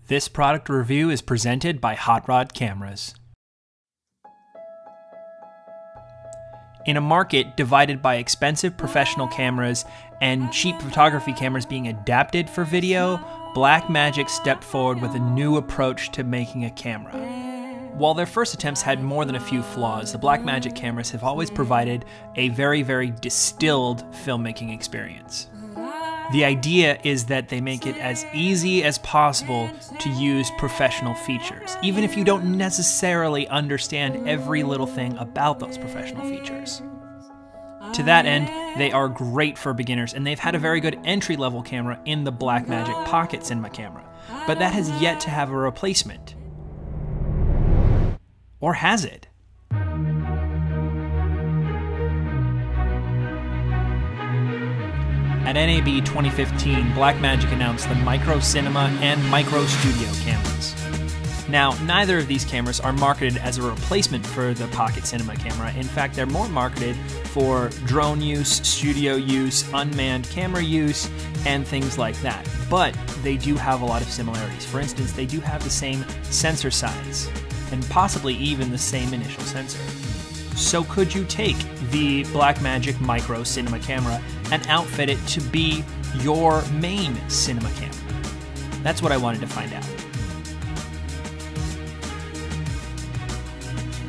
This product review is presented by Hot Rod Cameras. In a market divided by expensive professional cameras and cheap photography cameras being adapted for video, Blackmagic stepped forward with a new approach to making a camera. While their first attempts had more than a few flaws, the Blackmagic cameras have always provided a very distilled filmmaking experience. The idea is that they make it as easy as possible to use professional features, even if you don't necessarily understand every little thing about those professional features. To that end, they are great for beginners, and they've had a very good entry-level camera in the Blackmagic Pocket Cinema camera, but that has yet to have a replacement. Or has it? At NAB 2015, Blackmagic announced the Micro Cinema and Micro Studio cameras. Now, neither of these cameras are marketed as a replacement for the Pocket Cinema camera. In fact, they're more marketed for drone use, studio use, unmanned camera use, and things like that. But they do have a lot of similarities. For instance, they do have the same sensor size, and possibly even the same initial sensor. So could you take the Blackmagic Micro Cinema camera and outfit it to be your main cinema camera? That's what I wanted to find out.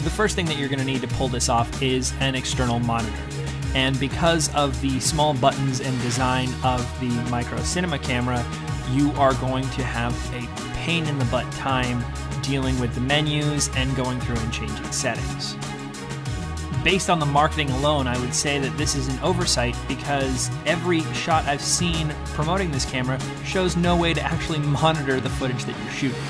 The first thing that you're going to need to pull this off is an external monitor. And because of the small buttons and design of the Micro Cinema camera, you are going to have a pain in the butt time dealing with the menus and going through and changing settings. Based on the marketing alone, I would say that this is an oversight because every shot I've seen promoting this camera shows no way to actually monitor the footage that you're shooting.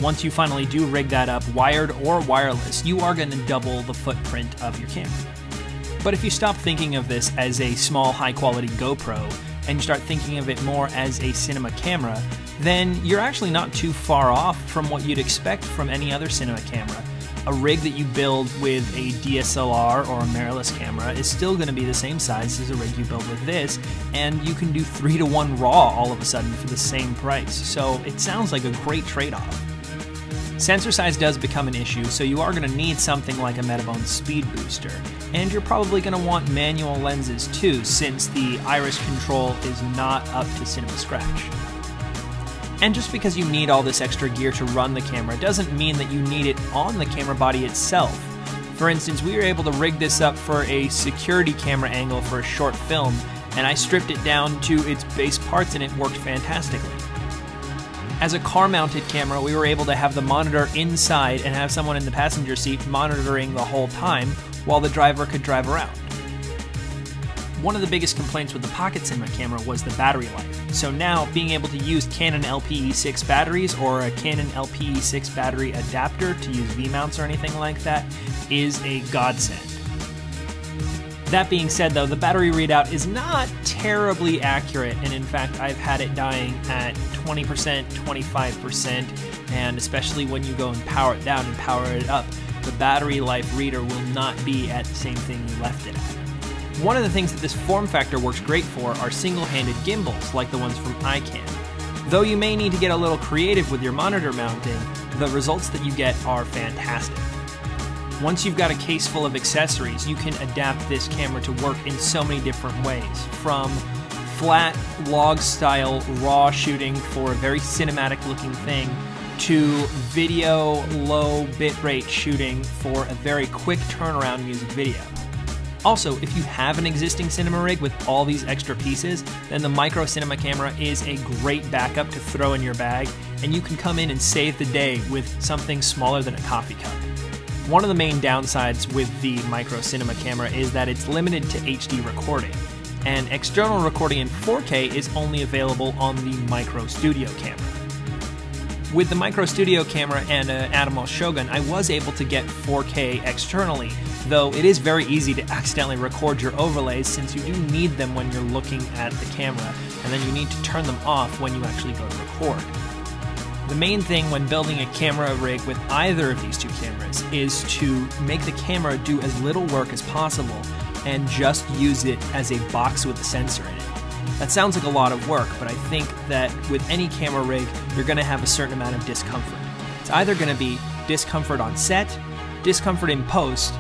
Once you finally do rig that up, wired or wireless, you are going to double the footprint of your camera. But if you stop thinking of this as a small, high-quality GoPro and you start thinking of it more as a cinema camera, then you're actually not too far off from what you'd expect from any other cinema camera. A rig that you build with a DSLR or a mirrorless camera is still going to be the same size as a rig you build with this, and you can do 3:1 RAW all of a sudden for the same price. So it sounds like a great trade-off. Sensor size does become an issue, so you are going to need something like a Metabone speed booster. And you're probably going to want manual lenses too, since the iris control is not up to cinema scratch. And just because you need all this extra gear to run the camera doesn't mean that you need it on the camera body itself. For instance, we were able to rig this up for a security camera angle for a short film, and I stripped it down to its base parts and it worked fantastically. As a car-mounted camera, we were able to have the monitor inside and have someone in the passenger seat monitoring the whole time while the driver could drive around. One of the biggest complaints with the Pocket Cinema camera was the battery life. So now, being able to use Canon LPE6 batteries or a Canon LPE6 battery adapter to use V-mounts or anything like that is a godsend. That being said though, the battery readout is not terribly accurate, and in fact I've had it dying at 20%, 25%, and especially when you go and power it down and power it up, the battery life reader will not be at the same thing you left it at. One of the things that this form factor works great for are single-handed gimbals, like the ones from iCam. Though you may need to get a little creative with your monitor mounting, the results that you get are fantastic. Once you've got a case full of accessories, you can adapt this camera to work in so many different ways, from flat log-style RAW shooting for a very cinematic-looking thing, to video low bitrate shooting for a very quick turnaround music video. Also, if you have an existing cinema rig with all these extra pieces, then the Micro Cinema camera is a great backup to throw in your bag, and you can come in and save the day with something smaller than a coffee cup. One of the main downsides with the Micro Cinema camera is that it's limited to HD recording, and external recording in 4K is only available on the Micro Studio camera. With the Micro Studio camera and an Atomos Shogun, I was able to get 4K externally, though it is very easy to accidentally record your overlays since you do need them when you're looking at the camera, and then you need to turn them off when you actually go to record. The main thing when building a camera rig with either of these two cameras is to make the camera do as little work as possible and just use it as a box with a sensor in it. That sounds like a lot of work, but I think that with any camera rig, you're going to have a certain amount of discomfort. It's either going to be discomfort on set, discomfort in post,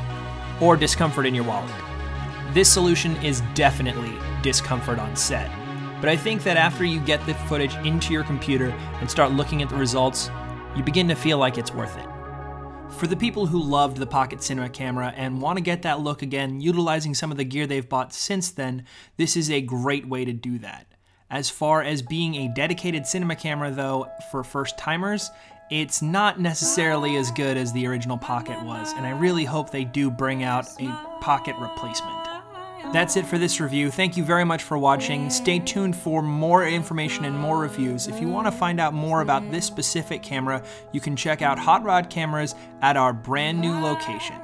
or discomfort in your wallet. This solution is definitely discomfort on set, but I think that after you get the footage into your computer and start looking at the results, you begin to feel like it's worth it. For the people who loved the Pocket Cinema camera and want to get that look again, utilizing some of the gear they've bought since then, this is a great way to do that. As far as being a dedicated cinema camera though, for first-timers, it's not necessarily as good as the original Pocket was, and I really hope they do bring out a Pocket replacement. That's it for this review. Thank you very much for watching. Stay tuned for more information and more reviews. If you want to find out more about this specific camera, you can check out Hot Rod Cameras at our brand new location.